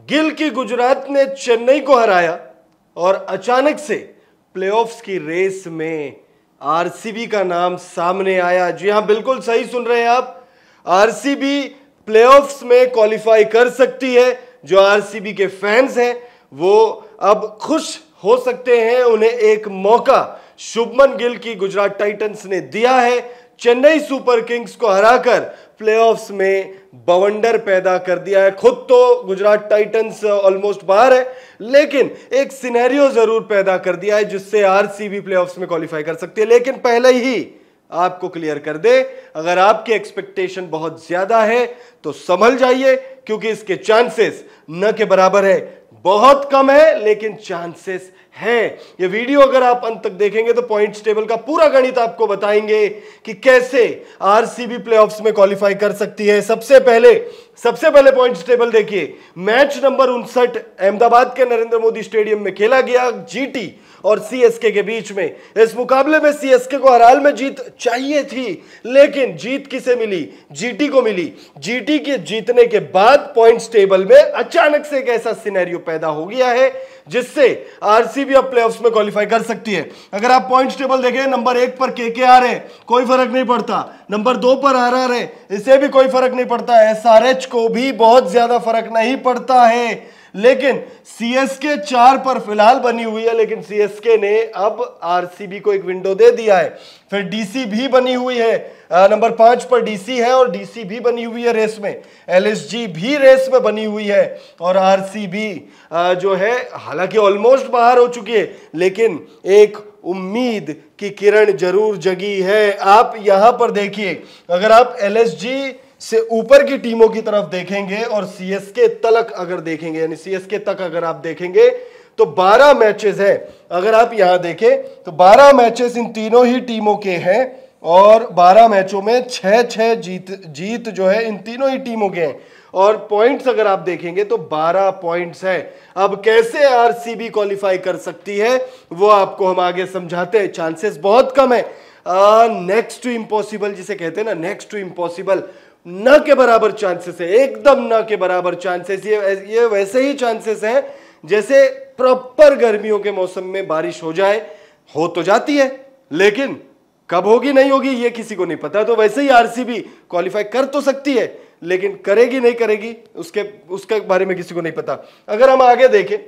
गिल की गुजरात ने चेन्नई को हराया और अचानक से प्लेऑफ्स की रेस में आरसीबी का नाम सामने आया। जी हां, बिल्कुल सही सुन रहे हैं आप। आरसीबी प्लेऑफ्स में क्वालिफाई कर सकती है। जो आरसीबी के फैंस हैं वो अब खुश हो सकते हैं, उन्हें एक मौका शुभमन गिल की गुजरात टाइटंस ने दिया है। चेन्नई सुपर किंग्स को हराकर प्लेऑफ्स में बवंडर पैदा कर दिया है। खुद तो गुजरात टाइटंस ऑलमोस्ट बाहर है, लेकिन एक सिनेरियो जरूर पैदा कर दिया है जिससे आरसीबी प्लेऑफ्स में क्वालिफाई कर सकती है। लेकिन पहले ही आपको क्लियर कर दे, अगर आपकी एक्सपेक्टेशन बहुत ज्यादा है तो संभल जाइए, क्योंकि इसके चांसेस न के बराबर है, बहुत कम है लेकिन चांसेस है। ये वीडियो अगर आप अंत तक देखेंगे तो पॉइंट्स टेबल का पूरा गणित आपको बताएंगे कि कैसे आरसीबी प्लेऑफ्स में क्वालिफाई कर सकती है। सबसे पहले पॉइंट्स टेबल देखिए। मैच नंबर 59 अहमदाबाद के नरेंद्र मोदी स्टेडियम में खेला गया, जीटी और सीएसके के बीच में। इस मुकाबले में सीएसके को हर हाल में जीत चाहिए थी, लेकिन जीत किसे मिली? जीटी को मिली। जीटी के जीतने के बाद पॉइंट्स टेबल में अचानक से एक ऐसा सिनेरियो पैदा हो गया है जिससे आरसीबी अब प्लेऑफ्स में क्वालिफाई कर सकती है। अगर आप पॉइंट्स टेबल देखें, नंबर 1 पर केकेआर है, कोई फर्क नहीं पड़ता। नंबर 2 पर आरआर है, इसे भी कोई फर्क नहीं पड़ता। एसआरएच को भी बहुत ज्यादा फर्क नहीं पड़ता है। लेकिन सीएसके 4 पर फिलहाल बनी हुई है, लेकिन सीएसके ने अब आरसीबी को एक विंडो दे दिया है। फिर डीसी भी बनी हुई है, नंबर 5 पर डीसी है और डीसी भी बनी हुई है रेस में। एलएसजी भी रेस में बनी हुई है और आरसीबी जो है हालांकि ऑलमोस्ट बाहर हो चुकी है, लेकिन एक उम्मीद की किरण जरूर जगी है। आप यहां पर देखिए, अगर आप एलएसजी से ऊपर की टीमों की तरफ देखेंगे और सीएसके तलक अगर देखेंगे, यानी सीएसके तक अगर आप देखेंगे तो 12 मैचेस है। अगर आप यहां देखें तो 12 मैचेस इन तीनों ही टीमों के हैं और 12 मैचों में 6-6 जीत जो है इन तीनों ही टीमों के हैं। और पॉइंट्स अगर आप देखेंगे तो 12 पॉइंट्स है। अब कैसे आरसीबी क्वालिफाई कर सकती है वो आपको हम आगे समझाते हैं। चांसेस बहुत कम है, नेक्स्ट टू इम्पॉसिबल जिसे कहते हैं ना, नेक्स्ट टू इम्पॉसिबल, न के बराबर चांसेस है, एकदम न के बराबर चांसेस। ये वैसे ही चांसेस हैं जैसे प्रॉपर गर्मियों के मौसम में बारिश हो जाए, हो तो जाती है लेकिन कब होगी नहीं होगी ये किसी को नहीं पता। तो वैसे ही आरसीबी क्वालिफाई कर तो सकती है, लेकिन करेगी नहीं करेगी उसके बारे में किसी को नहीं पता। अगर हम आगे देखें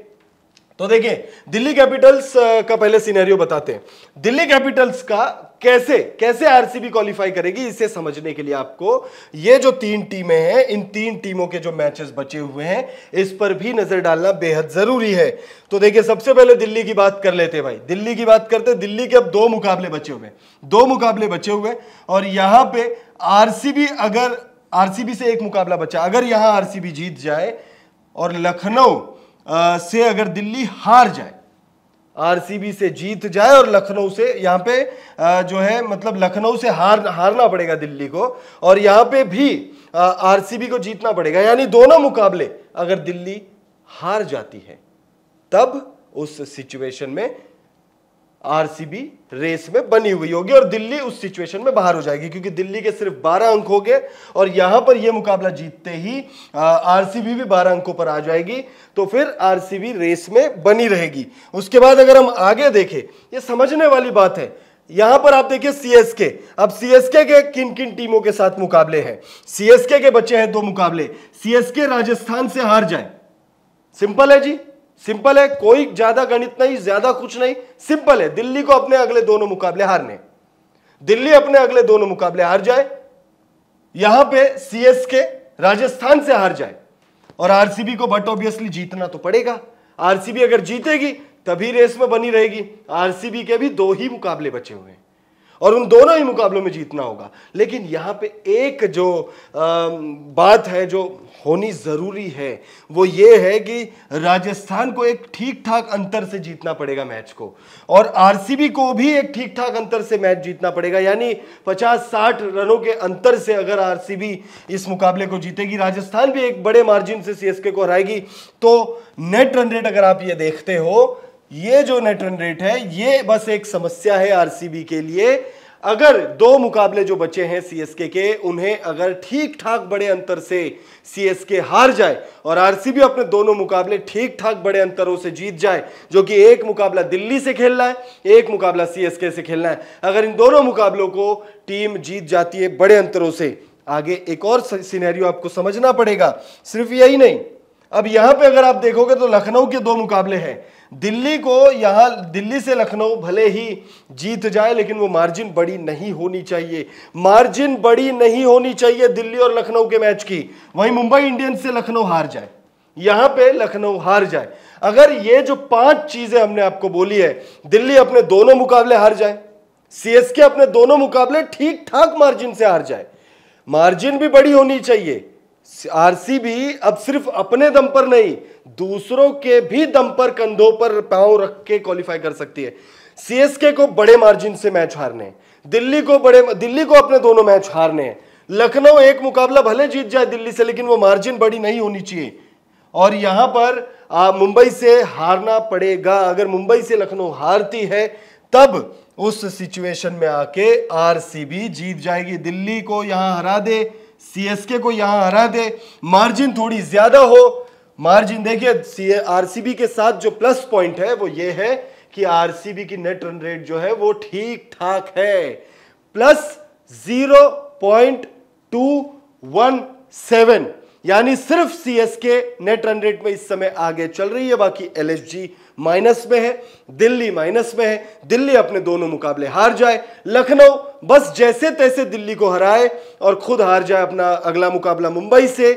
तो देखिए, दिल्ली कैपिटल्स का पहले सिनेरियो बताते हैं। दिल्ली कैपिटल्स का कैसे आरसीबी क्वालिफाई करेगी, इसे समझने के लिए आपको ये जो 3 टीमें हैं, इन 3 टीमों के जो मैचेस बचे हुए हैं इस पर भी नजर डालना बेहद जरूरी है। तो देखिए, सबसे पहले दिल्ली की बात कर लेते हैं भाई। दिल्ली की बात करते हैं। दिल्ली के अब 2 मुकाबले बचे हुए और यहां पे आरसीबी से एक मुकाबला बचा। अगर यहां आरसीबी जीत जाए और लखनऊ से अगर दिल्ली हार जाए, आरसीबी से जीत जाए और लखनऊ से, यहां पे जो है मतलब लखनऊ से हारना पड़ेगा दिल्ली को, और यहां पे भी आरसीबी को जीतना पड़ेगा, यानी दोनों मुकाबले अगर दिल्ली हार जाती है तब उस सिचुएशन में आरसीबी रेस में बनी हुई होगी और दिल्ली उस सिचुएशन में बाहर हो जाएगी, क्योंकि दिल्ली के सिर्फ 12 अंक हो गए और यहां पर यह मुकाबला जीतते ही आरसीबी भी 12 अंकों पर आ जाएगी। तो फिर आरसीबी रेस में बनी रहेगी। उसके बाद अगर हम आगे देखें, यह समझने वाली बात है। यहां पर आप देखिए सीएसके, अब सीएसके के किन किन टीमों के साथ मुकाबले हैं। सीएसके के बचे हैं 2 मुकाबले। सीएसके राजस्थान से हार जाए, सिंपल है जी, सिंपल है, कोई ज्यादा गणित नहीं, ज्यादा कुछ नहीं, सिंपल है। दिल्ली को अपने अगले दोनों मुकाबले हारने, दिल्ली अपने अगले दोनों मुकाबले हार जाए, यहां पे सीएसके राजस्थान से हार जाए और आरसीबी को बट ऑब्वियसली जीतना तो पड़ेगा। आरसीबी अगर जीतेगी तभी रेस में बनी रहेगी। आरसीबी के भी 2 ही मुकाबले बचे हुए हैं और उन दोनों ही मुकाबलों में जीतना होगा। लेकिन यहां पे एक जो बात है जो होनी जरूरी है वो ये है कि राजस्थान को एक ठीक ठाक अंतर से जीतना पड़ेगा मैच को, और आरसीबी को भी एक ठीक ठाक अंतर से मैच जीतना पड़ेगा, यानी 50-60 रनों के अंतर से अगर आरसीबी इस मुकाबले को जीतेगी, राजस्थान भी एक बड़े मार्जिन से सीएसके को हराएगी, तो नेट रन रेट अगर आप ये देखते हो, ये जो नेट रन रेट है ये बस एक समस्या है आरसीबी के लिए। अगर दो मुकाबले जो बचे हैं सीएसके के, उन्हें अगर ठीक ठाक बड़े अंतर से सीएसके हार जाए और आरसीबी अपने दोनों मुकाबले ठीक ठाक बड़े अंतरों से जीत जाए, जो कि एक मुकाबला दिल्ली से खेलना है, एक मुकाबला सीएसके से खेलना है, अगर इन दोनों मुकाबलों को टीम जीत जाती है बड़े अंतरों से, आगे एक और सिनेरियो आपको समझना पड़ेगा। सिर्फ यही नहीं, अब यहां पे अगर आप देखोगे तो लखनऊ के दो मुकाबले हैं। दिल्ली को यहां, दिल्ली से लखनऊ भले ही जीत जाए, लेकिन वो मार्जिन बड़ी नहीं होनी चाहिए, मार्जिन बड़ी नहीं होनी चाहिए दिल्ली और लखनऊ के मैच की। वहीं मुंबई इंडियंस से लखनऊ हार जाए, यहां पे लखनऊ हार जाए, अगर ये जो 5 चीजें हमने आपको बोली है, दिल्ली अपने दोनों मुकाबले हार जाए, सीएसके अपने दोनों मुकाबले ठीक ठाक मार्जिन से हार जाए, मार्जिन भी बड़ी होनी चाहिए। आरसीबी अब सिर्फ अपने दम पर नहीं, दूसरों के भी दम पर कंधों पर पांव रख के क्वालिफाई कर सकती है। सीएसके को बड़े मार्जिन से मैच हारने, दिल्ली को अपने दोनों मैच हारने हैं। लखनऊ एक मुकाबला भले जीत जाए दिल्ली से, लेकिन वो मार्जिन बड़ी नहीं होनी चाहिए, और यहां पर मुंबई से हारना पड़ेगा। अगर मुंबई से लखनऊ हारती है, तब उस सिचुएशन में आके आरसीबी जीत जाएगी। दिल्ली को यहां हरा दे, सीएसके को यहां हरा दे, मार्जिन थोड़ी ज्यादा हो। मार्जिन देखिए, आरसीबी के साथ जो प्लस पॉइंट है वो ये है कि आरसीबी की नेट रन रेट जो है वो ठीक ठाक है, प्लस 0.217, यानी सिर्फ सीएसके नेट रन रेट में इस समय आगे चल रही है, बाकी एलएसजी माइनस में है, दिल्ली माइनस में है। दिल्ली अपने दोनों मुकाबले हार जाए, लखनऊ बस जैसे तैसे दिल्ली को हराए और खुद हार जाए अपना अगला मुकाबला मुंबई से,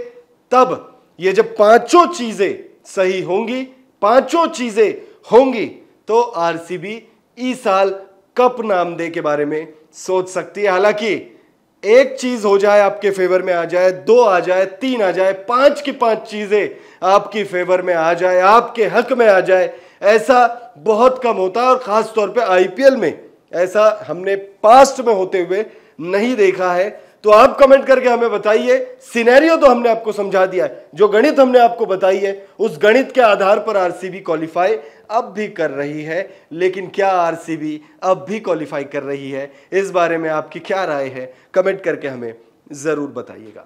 तब ये जब पांचों चीजें सही होंगी, पांचों चीजें होंगी, तो आरसीबी इस साल कप नामदे के बारे में सोच सकती है। हालांकि एक चीज हो जाए आपके फेवर में आ जाए, 2 आ जाए, 3 आ जाए, 5 की 5 चीजें आपकी फेवर में आ जाए, आपके हक में आ जाए, ऐसा बहुत कम होता है, और खास तौर पे आईपीएल में ऐसा हमने पास्ट में होते हुए नहीं देखा है। तो आप कमेंट करके हमें बताइए। सिनेरियो तो हमने आपको समझा दिया है, जो गणित हमने आपको बताई है, उस गणित के आधार पर आरसीबी क्वालिफाई अब भी कर रही है, लेकिन क्या आरसीबी अब भी क्वालिफाई कर रही है, इस बारे में आपकी क्या राय है, कमेंट करके हमें जरूर बताइएगा।